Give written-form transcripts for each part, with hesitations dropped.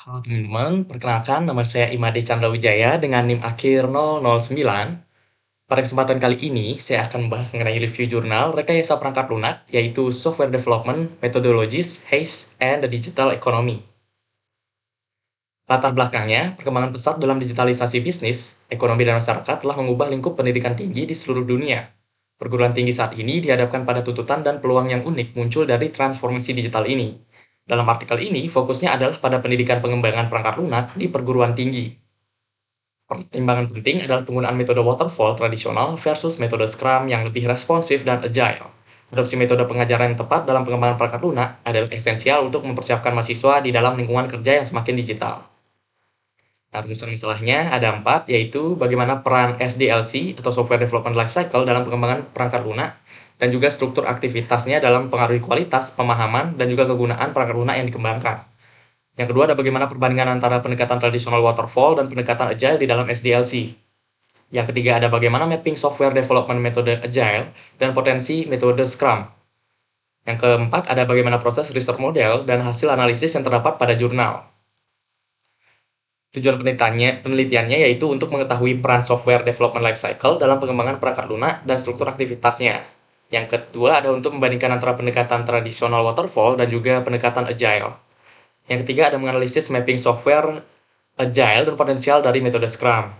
Halo teman-teman, perkenalkan nama saya Imade Chandra-Wijaya dengan NIM akhir 009. Pada kesempatan kali ini, saya akan membahas mengenai review jurnal rekayasa perangkat lunak, yaitu Software Development Methodologies, HASE, and the Digital Economy. Latar belakangnya, perkembangan pesat dalam digitalisasi bisnis, ekonomi, dan masyarakat telah mengubah lingkup pendidikan tinggi di seluruh dunia. Perguruan tinggi saat ini dihadapkan pada tuntutan dan peluang yang unik muncul dari transformasi digital ini. Dalam artikel ini, fokusnya adalah pada pendidikan pengembangan perangkat lunak di perguruan tinggi. Pertimbangan penting adalah penggunaan metode waterfall tradisional versus metode Scrum yang lebih responsif dan agile. Adopsi metode pengajaran yang tepat dalam pengembangan perangkat lunak adalah esensial untuk mempersiapkan mahasiswa di dalam lingkungan kerja yang semakin digital. Nah, rumusan masalahnya ada 4, yaitu bagaimana peran SDLC atau Software Development Lifecycle dalam pengembangan perangkat lunak, dan juga struktur aktivitasnya dalam pengaruhi kualitas, pemahaman, dan juga kegunaan perangkat lunak yang dikembangkan. Yang kedua ada bagaimana perbandingan antara pendekatan tradisional waterfall dan pendekatan agile di dalam SDLC. Yang ketiga ada bagaimana mapping software development metode agile dan potensi metode Scrum. Yang keempat ada bagaimana proses research model dan hasil analisis yang terdapat pada jurnal. Tujuan penelitiannya yaitu untuk mengetahui peran software development lifecycle dalam pengembangan perangkat lunak dan struktur aktivitasnya. Yang kedua ada untuk membandingkan antara pendekatan tradisional waterfall dan juga pendekatan agile. Yang ketiga ada menganalisis mapping software agile dan potensial dari metode Scrum.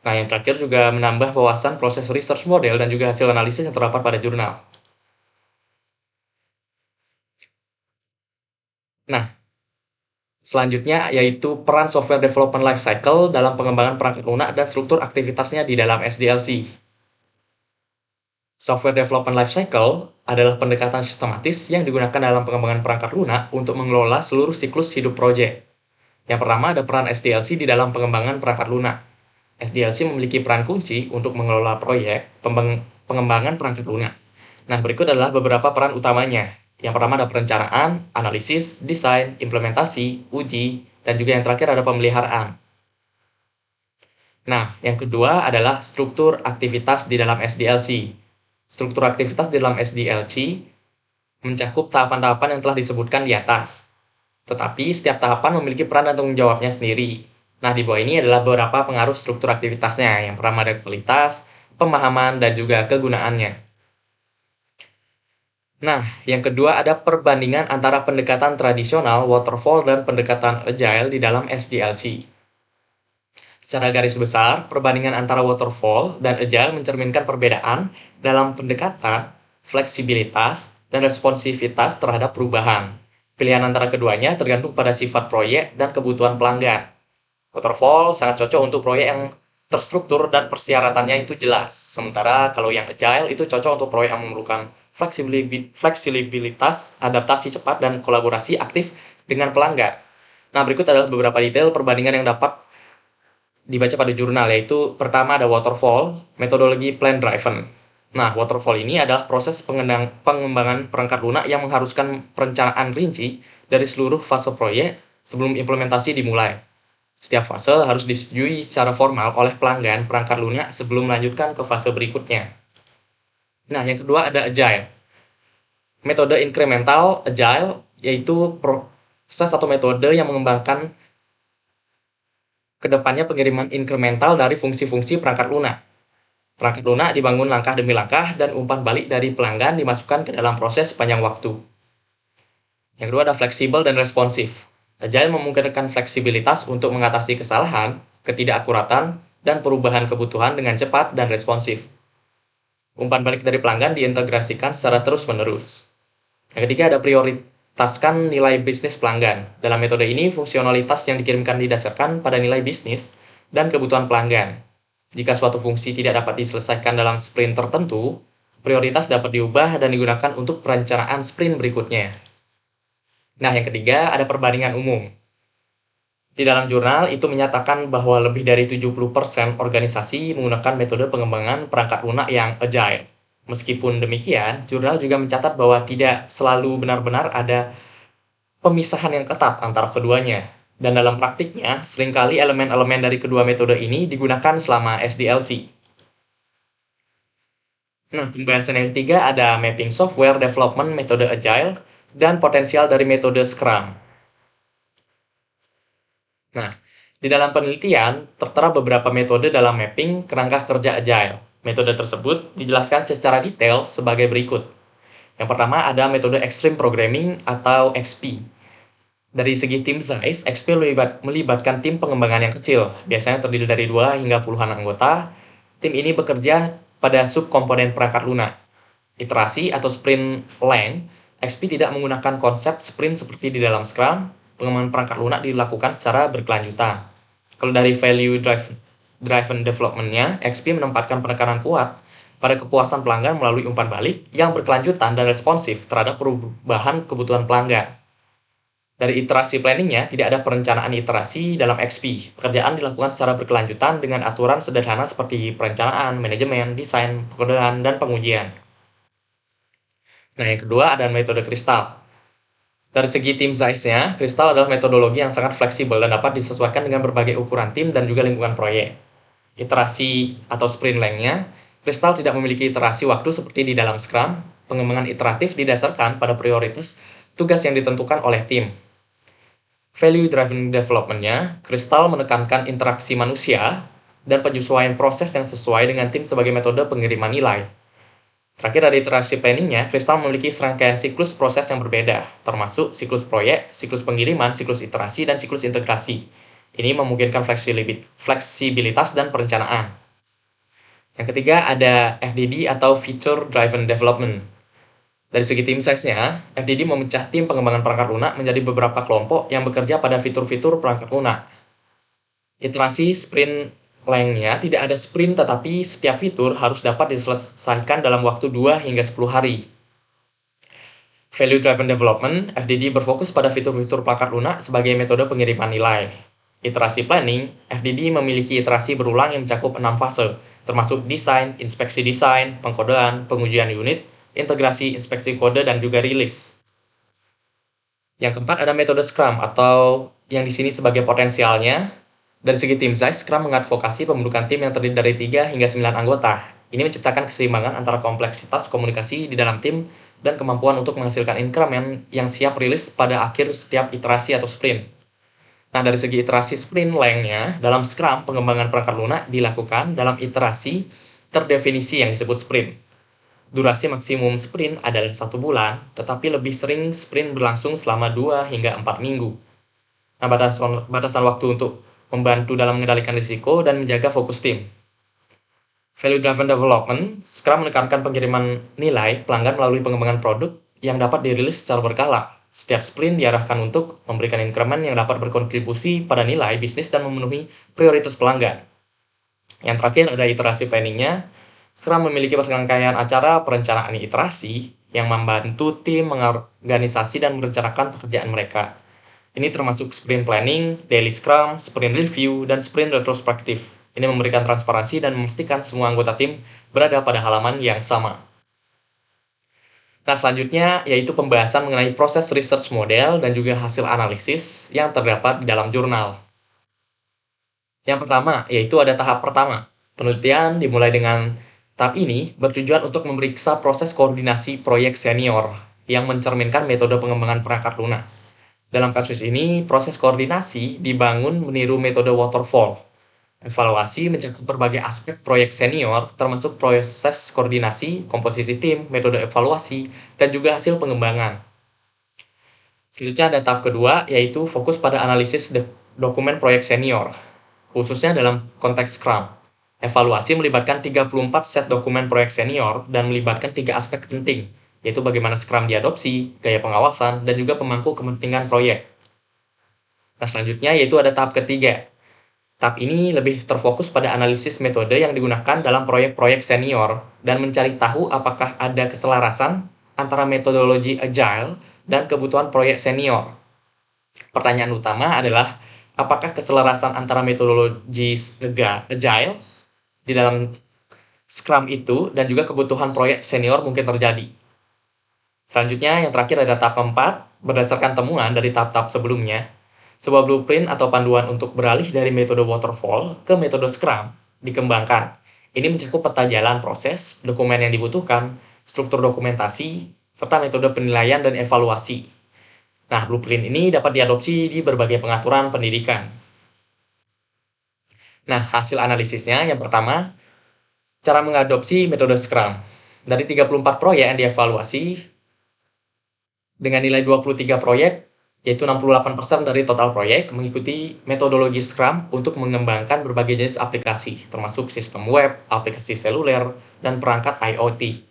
Nah, yang terakhir juga menambah wawasan proses research model dan juga hasil analisis yang terdapat pada jurnal. Nah, selanjutnya yaitu peran software development lifecycle dalam pengembangan perangkat lunak dan struktur aktivitasnya di dalam SDLC. Software development lifecycle adalah pendekatan sistematis yang digunakan dalam pengembangan perangkat lunak untuk mengelola seluruh siklus hidup proyek. Yang pertama ada peran SDLC di dalam pengembangan perangkat lunak. SDLC memiliki peran kunci untuk mengelola proyek pengembangan perangkat lunak. Nah, berikut adalah beberapa peran utamanya. Yang pertama ada perencanaan, analisis, desain, implementasi, uji, dan juga yang terakhir ada pemeliharaan. Nah, yang kedua adalah struktur aktivitas di dalam SDLC. Struktur aktivitas di dalam SDLC mencakup tahapan-tahapan yang telah disebutkan di atas. Tetapi setiap tahapan memiliki peran dan tanggung jawabnya sendiri. Nah, di bawah ini adalah beberapa pengaruh struktur aktivitasnya. Yang pertama ada kualitas, pemahaman, dan juga kegunaannya. Nah, yang kedua ada perbandingan antara pendekatan tradisional, waterfall, dan pendekatan agile di dalam SDLC. Secara garis besar, perbandingan antara waterfall dan agile mencerminkan perbedaan dalam pendekatan, fleksibilitas, dan responsivitas terhadap perubahan. Pilihan antara keduanya tergantung pada sifat proyek dan kebutuhan pelanggan. Waterfall sangat cocok untuk proyek yang terstruktur dan persyaratannya itu jelas. Sementara kalau yang agile itu cocok untuk proyek yang memerlukan fleksibilitas, adaptasi cepat, dan kolaborasi aktif dengan pelanggan. Nah, berikut adalah beberapa detail perbandingan yang dapat dibaca pada jurnal, yaitu pertama ada waterfall, metodologi plan driven. Nah, waterfall ini adalah proses pengembangan perangkat lunak yang mengharuskan perencanaan rinci dari seluruh fase proyek sebelum implementasi dimulai. Setiap fase harus disetujui secara formal oleh pelanggan perangkat lunak sebelum melanjutkan ke fase berikutnya. Nah, yang kedua ada agile. Metode incremental agile yaitu proses atau metode yang mengembangkan kedepannya pengiriman incremental dari fungsi-fungsi perangkat lunak. Perangkat lunak dibangun langkah demi langkah dan umpan balik dari pelanggan dimasukkan ke dalam proses sepanjang waktu. Yang kedua ada fleksibel dan responsif. Agile memungkinkan fleksibilitas untuk mengatasi kesalahan, ketidakakuratan, dan perubahan kebutuhan dengan cepat dan responsif. Umpan balik dari pelanggan diintegrasikan secara terus-menerus. Yang ketiga ada prioritaskan nilai bisnis pelanggan. Dalam metode ini, fungsionalitas yang dikirimkan didasarkan pada nilai bisnis dan kebutuhan pelanggan. Jika suatu fungsi tidak dapat diselesaikan dalam sprint tertentu, prioritas dapat diubah dan digunakan untuk perencanaan sprint berikutnya. Nah, yang ketiga ada perbandingan umum. Di dalam jurnal itu menyatakan bahwa lebih dari 70% organisasi menggunakan metode pengembangan perangkat lunak yang agile. Meskipun demikian, jurnal juga mencatat bahwa tidak selalu benar-benar ada pemisahan yang ketat antara keduanya. Dan dalam praktiknya, seringkali elemen-elemen dari kedua metode ini digunakan selama SDLC. Nah, pembahasan yang ketiga ada mapping software development metode agile dan potensial dari metode Scrum. Nah, di dalam penelitian, tertera beberapa metode dalam mapping kerangka kerja Agile. Metode tersebut dijelaskan secara detail sebagai berikut. Yang pertama ada metode Extreme Programming atau XP. Dari segi tim size, XP melibatkan tim pengembangan yang kecil, biasanya terdiri dari 2 hingga puluhan anggota. Tim ini bekerja pada subkomponen perangkat lunak. Iterasi atau sprint length, XP tidak menggunakan konsep sprint seperti di dalam Scrum. Pengembangan perangkat lunak dilakukan secara berkelanjutan. Kalau dari value driven development-nya, XP menempatkan penekanan kuat pada kepuasan pelanggan melalui umpan balik yang berkelanjutan dan responsif terhadap perubahan kebutuhan pelanggan. Dari iterasi planningnya, tidak ada perencanaan iterasi dalam XP. Pekerjaan dilakukan secara berkelanjutan dengan aturan sederhana seperti perencanaan, manajemen, desain, pengodean, dan pengujian. Nah, yang kedua ada metode kristal. Dari segi tim size-nya, kristal adalah metodologi yang sangat fleksibel dan dapat disesuaikan dengan berbagai ukuran tim dan juga lingkungan proyek. Iterasi atau sprint length-nya, kristal tidak memiliki iterasi waktu seperti di dalam Scrum. Pengembangan iteratif didasarkan pada prioritas tugas yang ditentukan oleh tim. Value driven development-nya, kristal menekankan interaksi manusia dan penyesuaian proses yang sesuai dengan tim sebagai metode pengiriman nilai. Terakhir dari iterasi planning-nya, kristal memiliki serangkaian siklus proses yang berbeda, termasuk siklus proyek, siklus pengiriman, siklus iterasi, dan siklus integrasi. Ini memungkinkan fleksibilitas dan perencanaan. Yang ketiga ada FDD atau Feature Driven Development. Dari segi tim size-nya, FDD memecah tim pengembangan perangkat lunak menjadi beberapa kelompok yang bekerja pada fitur-fitur perangkat lunak. Iterasi sprint length-nya tidak ada sprint, tetapi setiap fitur harus dapat diselesaikan dalam waktu 2 hingga 10 hari. Value Driven Development, FDD berfokus pada fitur-fitur perangkat lunak sebagai metode pengiriman nilai. Iterasi planning, FDD memiliki iterasi berulang yang mencakup 6 fase, termasuk desain, inspeksi desain, pengkodean, pengujian unit, integrasi, inspeksi kode, dan juga rilis. Yang keempat ada metode Scrum atau yang di sini sebagai potensialnya. Dari segi tim size, Scrum mengadvokasi pembentukan tim yang terdiri dari 3 hingga 9 anggota. Ini menciptakan keseimbangan antara kompleksitas komunikasi di dalam tim dan kemampuan untuk menghasilkan increment yang siap rilis pada akhir setiap iterasi atau sprint. Nah, dari segi iterasi sprint length-nya, dalam Scrum, pengembangan perangkat lunak dilakukan dalam iterasi terdefinisi yang disebut sprint. Durasi maksimum sprint adalah 1 bulan, tetapi lebih sering sprint berlangsung selama 2 hingga 4 minggu. Nah, batasan waktu untuk membantu dalam mengendalikan risiko dan menjaga fokus tim. Value Driven Development, Scrum menekankan pengiriman nilai pelanggan melalui pengembangan produk yang dapat dirilis secara berkala. Setiap sprint diarahkan untuk memberikan increment yang dapat berkontribusi pada nilai bisnis dan memenuhi prioritas pelanggan. Yang terakhir ada iterasi planning-nya. Scrum memiliki serangkaian acara perencanaan iterasi yang membantu tim mengorganisasi dan merencanakan pekerjaan mereka. Ini termasuk sprint planning, daily scrum, sprint review, dan sprint retrospektif. Ini memberikan transparansi dan memastikan semua anggota tim berada pada halaman yang sama. Nah, selanjutnya yaitu pembahasan mengenai proses research model dan juga hasil analisis yang terdapat di dalam jurnal. Yang pertama, yaitu ada tahap pertama. Penelitian dimulai dengan tahap ini bertujuan untuk memeriksa proses koordinasi proyek senior yang mencerminkan metode pengembangan perangkat lunak. Dalam kasus ini, proses koordinasi dibangun meniru metode waterfall. Evaluasi mencakup berbagai aspek proyek senior, termasuk proses koordinasi, komposisi tim, metode evaluasi, dan juga hasil pengembangan. Selanjutnya ada tahap kedua, yaitu fokus pada analisis dokumen proyek senior, khususnya dalam konteks Scrum. Evaluasi melibatkan 34 set dokumen proyek senior dan melibatkan 3 aspek penting, yaitu bagaimana Scrum diadopsi, gaya pengawasan, dan juga pemangku kepentingan proyek. Nah, selanjutnya yaitu ada tahap ketiga. Tahap ini lebih terfokus pada analisis metode yang digunakan dalam proyek-proyek senior dan mencari tahu apakah ada keselarasan antara metodologi Agile dan kebutuhan proyek senior. Pertanyaan utama adalah, apakah keselarasan antara metodologi Agile di dalam Scrum itu dan juga kebutuhan proyek senior mungkin terjadi. Selanjutnya, yang terakhir ada tahap 4, berdasarkan temuan dari tahap-tahap sebelumnya. Sebuah blueprint atau panduan untuk beralih dari metode waterfall ke metode Scrum dikembangkan. Ini mencakup peta jalan proses, dokumen yang dibutuhkan, struktur dokumentasi, serta metode penilaian dan evaluasi. Nah, blueprint ini dapat diadopsi di berbagai pengaturan pendidikan. Nah, hasil analisisnya yang pertama, cara mengadopsi metode Scrum. Dari 34 proyek yang dievaluasi, dengan nilai 23 proyek, yaitu 68% dari total proyek, mengikuti metodologi Scrum untuk mengembangkan berbagai jenis aplikasi, termasuk sistem web, aplikasi seluler, dan perangkat IoT.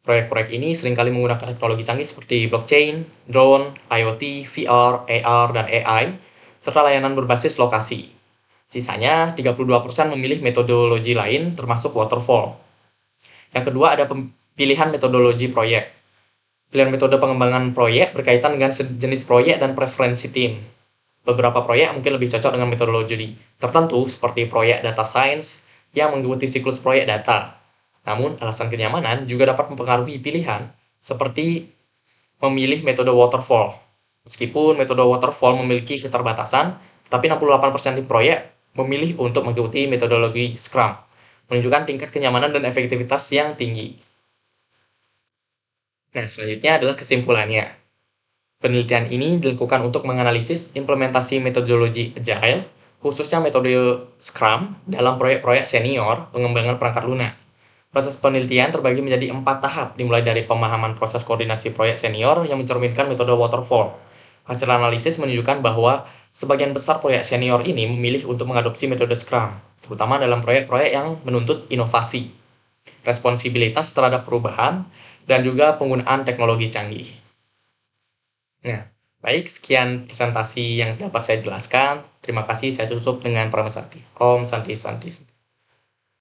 Proyek-proyek ini seringkali menggunakan teknologi canggih seperti blockchain, drone, IoT, VR, AR, dan AI, serta layanan berbasis lokasi. Sisanya, 32% memilih metodologi lain termasuk waterfall. Yang kedua ada pilihan metodologi proyek. Pilihan metode pengembangan proyek berkaitan dengan jenis proyek dan preferensi tim. Beberapa proyek mungkin lebih cocok dengan metodologi tertentu seperti proyek data science yang mengikuti siklus proyek data. Namun, alasan kenyamanan juga dapat mempengaruhi pilihan seperti memilih metode waterfall. Meskipun metode waterfall memiliki keterbatasan, tapi 68% di proyek memilih untuk mengikuti metodologi Scrum, menunjukkan tingkat kenyamanan dan efektivitas yang tinggi. Nah, selanjutnya adalah kesimpulannya. Penelitian ini dilakukan untuk menganalisis implementasi metodologi Agile, khususnya metode Scrum, dalam proyek-proyek senior pengembangan perangkat lunak. Proses penelitian terbagi menjadi 4 tahap, dimulai dari pemahaman proses koordinasi proyek senior yang mencerminkan metode waterfall. Hasil analisis menunjukkan bahwa sebagian besar proyek senior ini memilih untuk mengadopsi metode Scrum, terutama dalam proyek-proyek yang menuntut inovasi, responsibilitas terhadap perubahan, dan juga penggunaan teknologi canggih. Nah, baik, sekian presentasi yang dapat saya jelaskan. Terima kasih, saya tutup dengan Paramesati. Om Santi Santi.